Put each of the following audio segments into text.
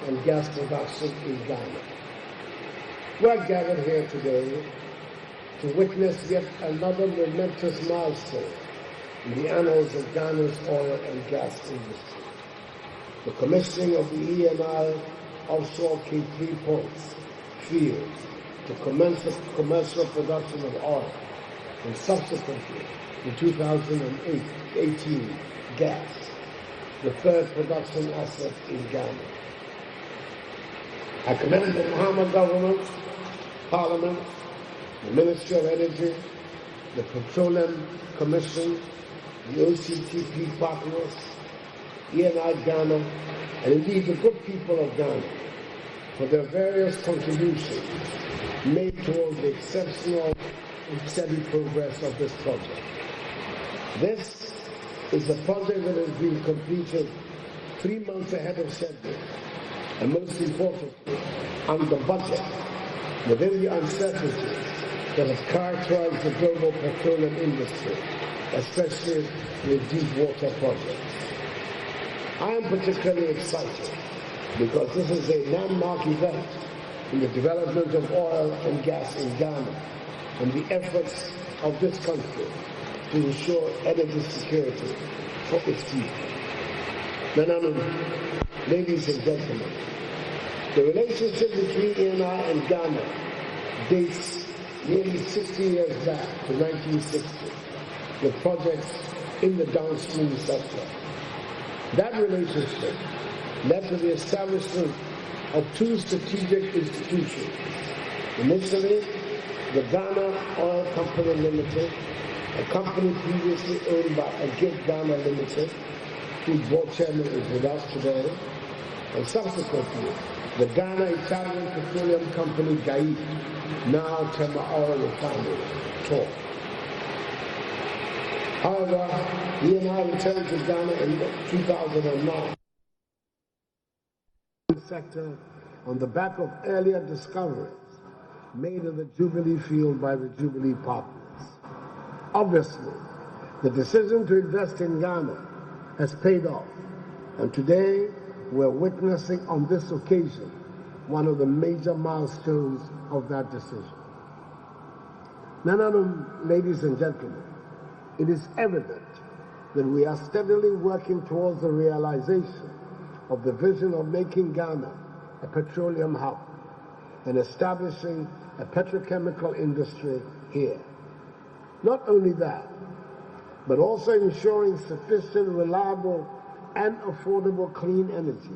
and gas production in Ghana. We are gathered here today to witness yet another momentous milestone in the annals of Ghana's oil and gas industry. The commissioning of the ENI offshore K3 points field to commence the commercial production of oil, and subsequently in 2018 gas, the third production asset in Ghana. I commend the Mahama government, Parliament, the Ministry of Energy, the Petroleum Commission, the OCTP partners, ENI Ghana, and indeed the good people of Ghana for their various contributions made towards the exceptional and steady progress of this project. This is a project that has been completed 3 months ahead of schedule, and most importantly, under budget, within the uncertainties that have characterized the global petroleum industry, especially with deep water projects. I am particularly excited because this is a landmark event in the development of oil and gas in Ghana and the efforts of this country to ensure energy security for its people. Ladies and gentlemen, the relationship between ENI and Ghana dates nearly 60 years back to 1960, with projects in the downstream sector. That relationship led to the establishment of two strategic institutions. Initially, the Ghana Oil Company Limited, a company previously owned by Agip Ghana Limited, whose board chairman is with us today, and subsequently, the Ghana Italian Petroleum Company GAI, now Tema Oil Refinery, TOR. However, ENI returned to Ghana in 2009. Sector on the back of earlier discoveries made in the Jubilee field by the Jubilee partners. Obviously, the decision to invest in Ghana has paid off, and today we're witnessing on this occasion one of the major milestones of that decision. Ladies and gentlemen, it is evident that we are steadily working towards the realization of the vision of making Ghana a petroleum hub and establishing a petrochemical industry here. Not only that, but also ensuring sufficient, reliable, and affordable clean energy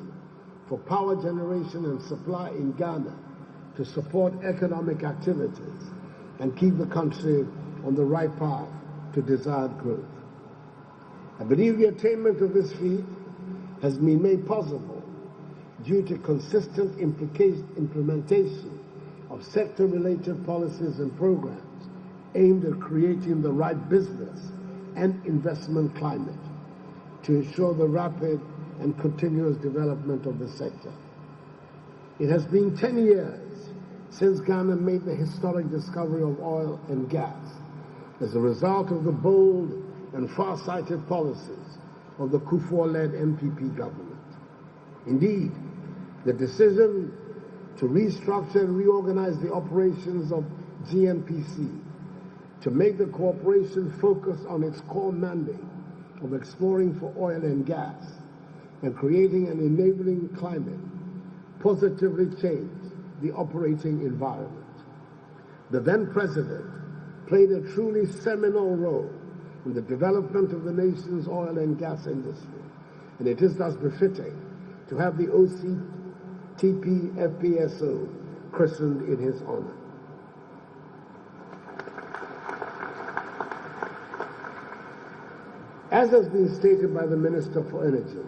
for power generation and supply in Ghana to support economic activities and keep the country on the right path to desired growth. I believe the attainment of this feat has been made possible due to consistent implementation of sector-related policies and programs aimed at creating the right business and investment climate to ensure the rapid and continuous development of the sector. It has been 10 years since Ghana made the historic discovery of oil and gas as a result of the bold and far-sighted policies of the Kufour-led MPP government. Indeed, the decision to restructure and reorganize the operations of GNPC to make the corporation focus on its core mandate of exploring for oil and gas and creating an enabling climate positively changed the operating environment. The then president played a truly seminal role in the development of the nation's oil and gas industry, and it is thus befitting to have the OCTP FPSO christened in his honor. As has been stated by the Minister for Energy,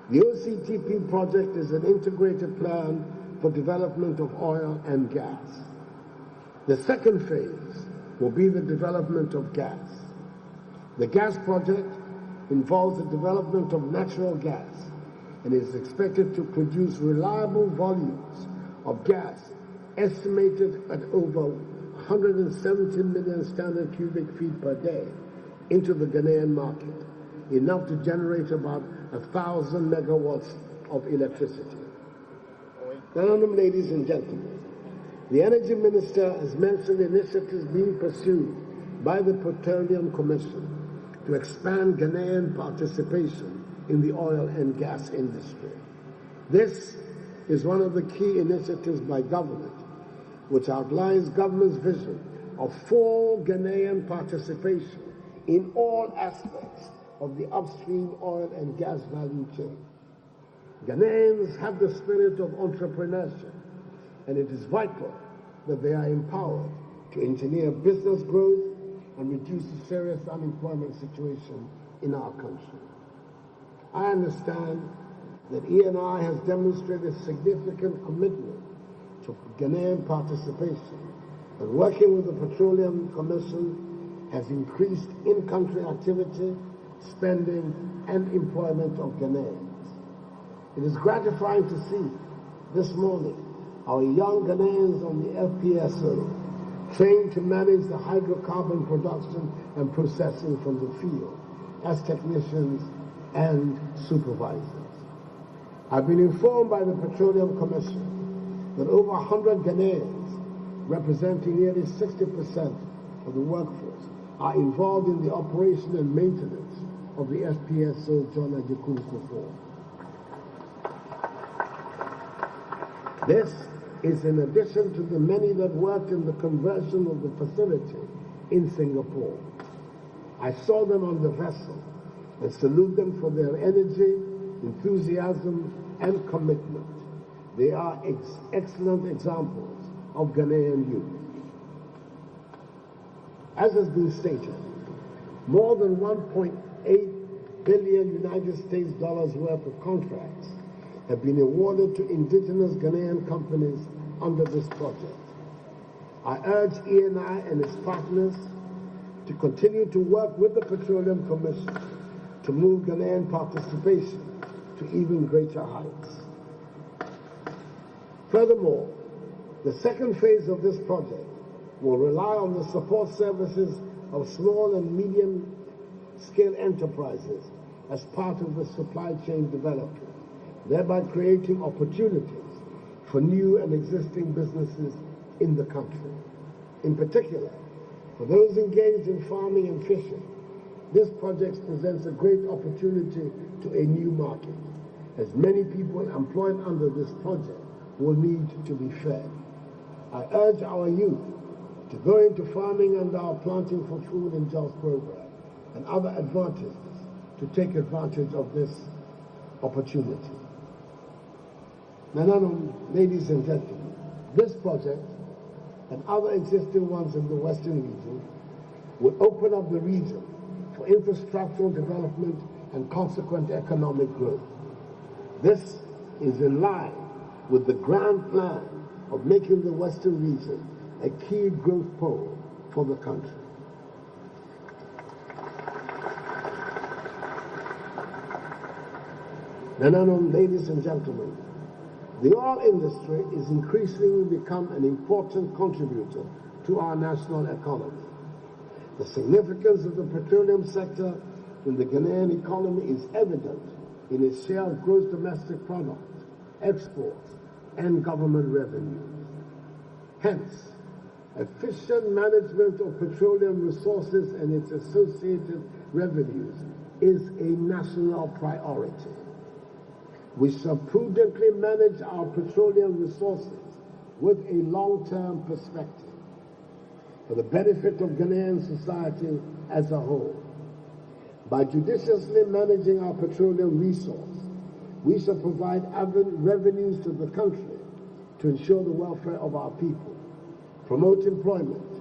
the OCTP project is an integrated plan for development of oil and gas. The second phase will be the development of gas. The gas project involves the development of natural gas and is expected to produce reliable volumes of gas estimated at over 170 million standard cubic feet per day into the Ghanaian market, enough to generate about 1,000 megawatts of electricity. Honourable ladies and gentlemen, the Energy Minister has mentioned initiatives being pursued by the Petroleum Commission to expand Ghanaian participation in the oil and gas industry. This is one of the key initiatives by government, which outlines government's vision of full Ghanaian participation in all aspects of the upstream oil and gas value chain. Ghanaians have the spirit of entrepreneurship, and it is vital that they are empowered to engineer business growth and reduce the serious unemployment situation in our country. I understand that ENI has demonstrated significant commitment to Ghanaian participation, and working with the Petroleum Commission has increased in-country activity, spending, and employment of Ghanaians. It is gratifying to see this morning our young Ghanaians on the FPSO trained to manage the hydrocarbon production and processing from the field as technicians and supervisors. I've been informed by the Petroleum Commission that over 100 Ghanaians, representing nearly 60% of the workforce, are involved in the operation and maintenance of the FPSO John Ajikun Kufour. This is in addition to the many that worked in the conversion of the facility in Singapore. I saw them on the vessel and salute them for their energy, enthusiasm, and commitment. They are excellent examples of Ghanaian youth. As has been stated, more than 1.8 billion United States dollars worth of contracts have been awarded to indigenous Ghanaian companies under this project. I urge ENI and its partners to continue to work with the Petroleum Commission to move Ghanaian participation to even greater heights. Furthermore, the second phase of this project will rely on the support services of small and medium-scale enterprises as part of the supply chain development, thereby creating opportunities for new and existing businesses in the country. In particular, for those engaged in farming and fishing, this project presents a great opportunity to a new market, as many people employed under this project will need to be fed. I urge our youth to go into farming under our Planting for Food and Jobs program and other advantages to take advantage of this opportunity. Now, ladies and gentlemen, this project and other existing ones in the Western region will open up the region for infrastructural development and consequent economic growth. This is in line with the grand plan of making the Western region a key growth pole for the country. Now, ladies and gentlemen, the oil industry is increasingly become an important contributor to our national economy. The significance of the petroleum sector in the Ghanaian economy is evident in its share of gross domestic product, exports, and government revenues. Hence, efficient management of petroleum resources and its associated revenues is a national priority. We shall prudently manage our petroleum resources with a long-term perspective for the benefit of Ghanaian society as a whole. By judiciously managing our petroleum resource, we shall provide revenues to the country to ensure the welfare of our people, promote employment,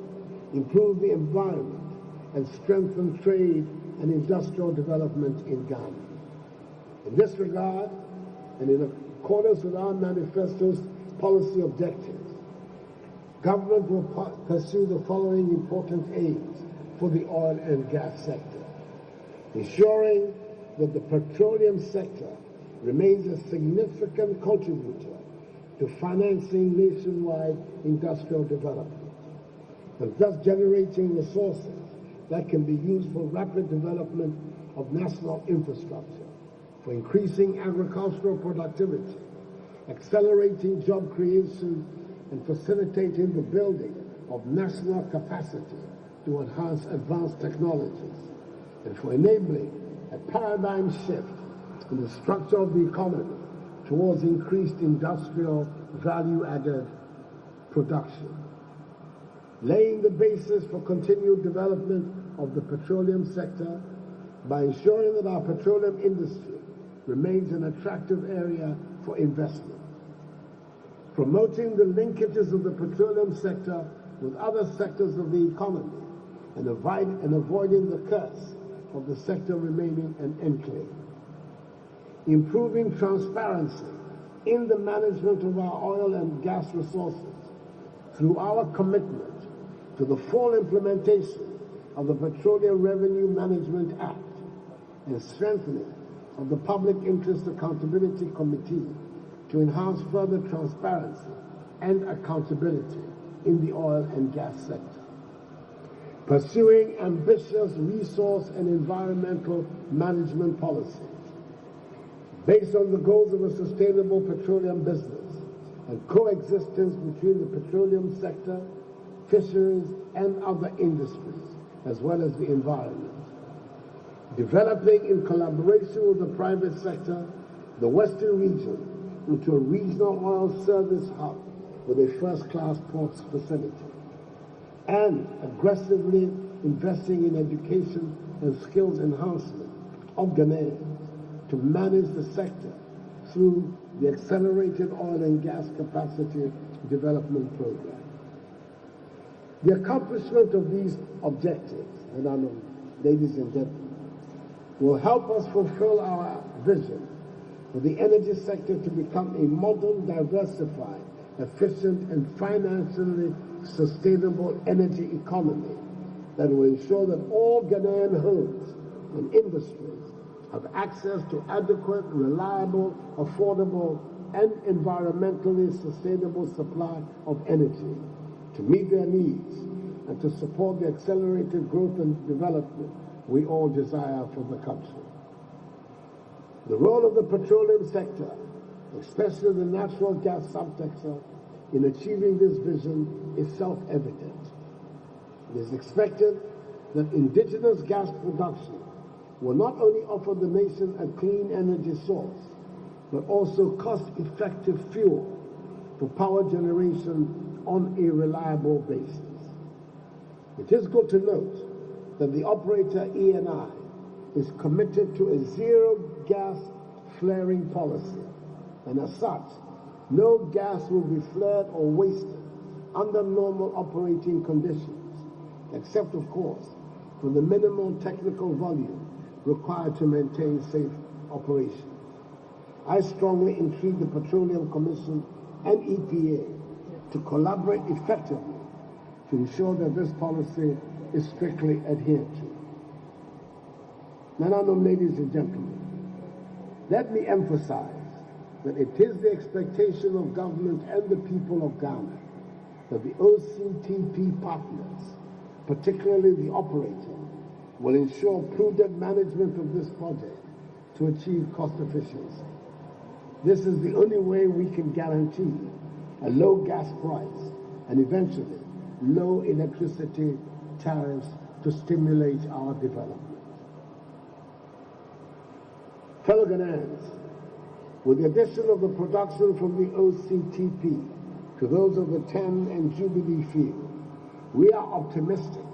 improve the environment, and strengthen trade and industrial development in Ghana. In this regard, and in accordance with our manifesto's policy objectives, government will pursue the following important aims for the oil and gas sector: ensuring that the petroleum sector remains a significant contributor to financing nationwide industrial development, and thus generating resources that can be used for rapid development of national infrastructure, for increasing agricultural productivity, accelerating job creation and facilitating the building of national capacity to enhance advanced technologies, and for enabling a paradigm shift in the structure of the economy towards increased industrial value-added production, laying the basis for continued development of the petroleum sector by ensuring that our petroleum industry remains an attractive area for investment, promoting the linkages of the petroleum sector with other sectors of the economy, and avoiding the curse of the sector remaining an enclave, improving transparency in the management of our oil and gas resources through our commitment to the full implementation of the Petroleum Revenue Management Act and strengthening of the Public Interest Accountability Committee to enhance further transparency and accountability in the oil and gas sector. Pursuing ambitious resource and environmental management policies based on the goals of a sustainable petroleum business and coexistence between the petroleum sector, fisheries, and other industries, as well as the environment. Developing in collaboration with the private sector, the Western region into a regional oil service hub with a first-class ports facility, and aggressively investing in education and skills enhancement of Ghanaians to manage the sector through the Accelerated Oil and Gas Capacity Development Program. The accomplishment of these objectives, ladies and gentlemen, will help us fulfill our vision for the energy sector to become a modern, diversified, efficient, and financially sustainable energy economy that will ensure that all Ghanaian homes and industries have access to adequate, reliable, affordable, and environmentally sustainable supply of energy to meet their needs and to support the accelerated growth and development we all desire for the country. The role of the petroleum sector, especially the natural gas subsector, in achieving this vision is self-evident. It is expected that indigenous gas production will not only offer the nation a clean energy source, but also cost-effective fuel for power generation on a reliable basis. It is good to note that the operator ENI is committed to a zero gas flaring policy, and as such, no gas will be flared or wasted under normal operating conditions, except, of course, for the minimal technical volume required to maintain safe operations. I strongly entreat the Petroleum Commission and EPA to collaborate effectively to ensure that this policy is strictly adhered to. Now, ladies and gentlemen, let me emphasize that it is the expectation of government and the people of Ghana that the OCTP partners, particularly the operator, will ensure prudent management of this project to achieve cost efficiency. This is the only way we can guarantee a low gas price and eventually low electricity tariffs to stimulate our development. Fellow Ghanaians, with the addition of the production from the OCTP to those of the TEN and Jubilee field, we are optimistic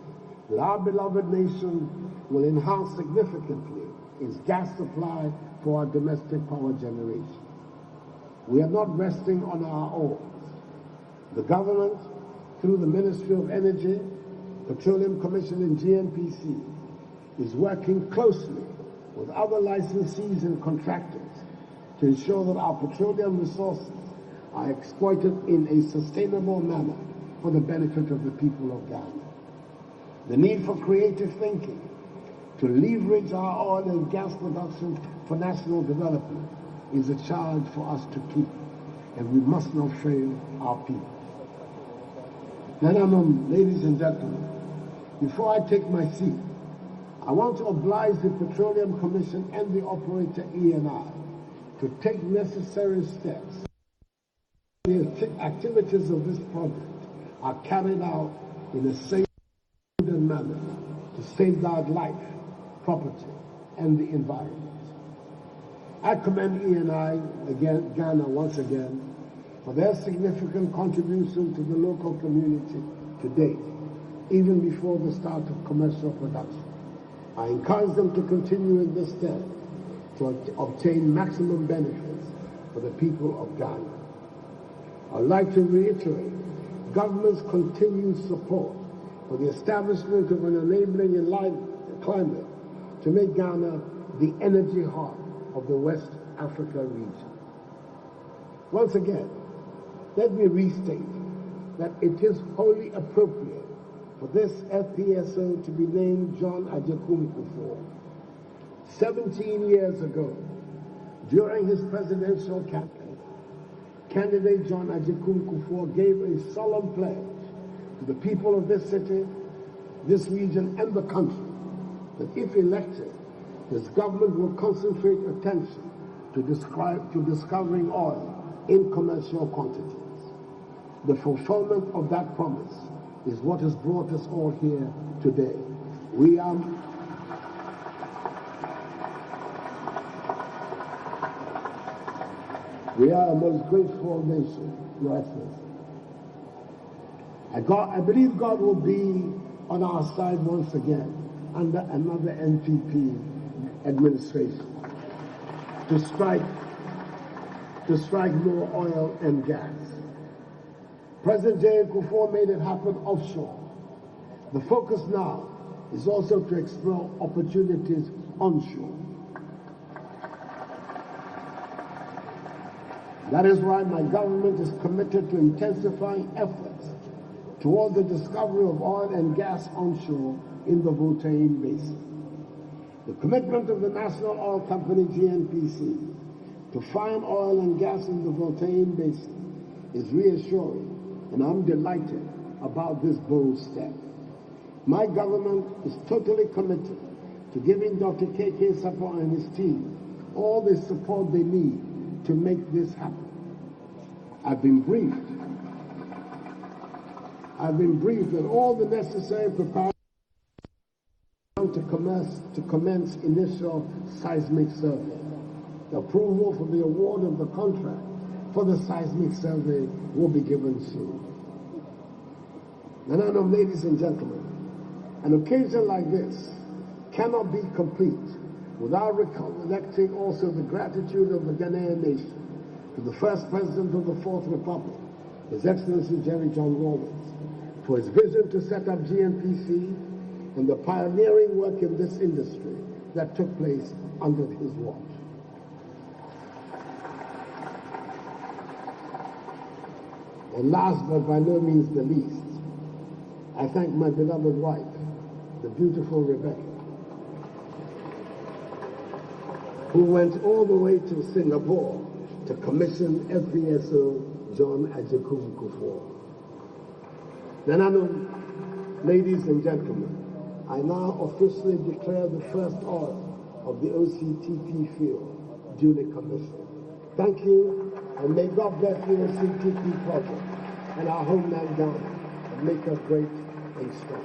that our beloved nation will enhance significantly its gas supply for our domestic power generation. We are not resting on our oars. The government, through the Ministry of Energy, Petroleum Commission and GNPC, is working closely with other licensees and contractors to ensure that our petroleum resources are exploited in a sustainable manner for the benefit of the people of Ghana. The need for creative thinking to leverage our oil and gas production for national development is a charge for us to keep, and we must not fail our people. Now, ladies and gentlemen, before I take my seat, I want to oblige the Petroleum Commission and the operator ENI to take necessary steps The activities of this project are carried out in a safe manner to safeguard life, property, and the environment. I commend ENI, Ghana once again, for their significant contribution to the local community to date, even before the start of commercial production. I encourage them to continue in this step to obtain maximum benefits for the people of Ghana. I'd like to reiterate government's continued support for the establishment of an enabling climate to make Ghana the energy hub of the West Africa region. Once again, let me restate that it is wholly appropriate for this FPSO to be named John Agyekum Kufour. 17 years ago, during his presidential campaign, candidate John Agyekum Kufour gave a solemn pledge to the people of this city, this region, and the country that if elected, his government will concentrate attention to discovering oil in commercial quantities. The fulfillment of that promise is what has brought us all here today. We are a most grateful nation, Your Excellency. I believe God will be on our side once again under another NPP administration to strike more oil and gas. President Kufour made it happen offshore. The focus now is also to explore opportunities onshore. That is why my government is committed to intensifying efforts toward the discovery of oil and gas onshore in the Voltaire Basin. The commitment of the National Oil Company, GNPC, to find oil and gas in the Voltaire Basin is reassuring, and I'm delighted about this bold step. My government is totally committed to giving Dr. K.K. Sapor and his team all the support they need to make this happen. I've been briefed that all the necessary preparations to commence initial seismic survey. The approval for the award of the contract for the seismic survey will be given soon. And ladies and gentlemen, an occasion like this cannot be complete without recollecting also the gratitude of the Ghanaian nation to the first president of the Fourth Republic, His Excellency Jerry John Rawlings, for his vision to set up GNPC and the pioneering work in this industry that took place under his watch. And last but by no means the least, I thank my beloved wife, the beautiful Rebecca, who went all the way to Singapore to commission FPSO John Agyekum Kufour. Ladies and gentlemen, I now officially declare the first oil of the OCTP field duly commissioned. Thank you, and may God bless the OCTP project and our homeland Ghana, and make us great and strong.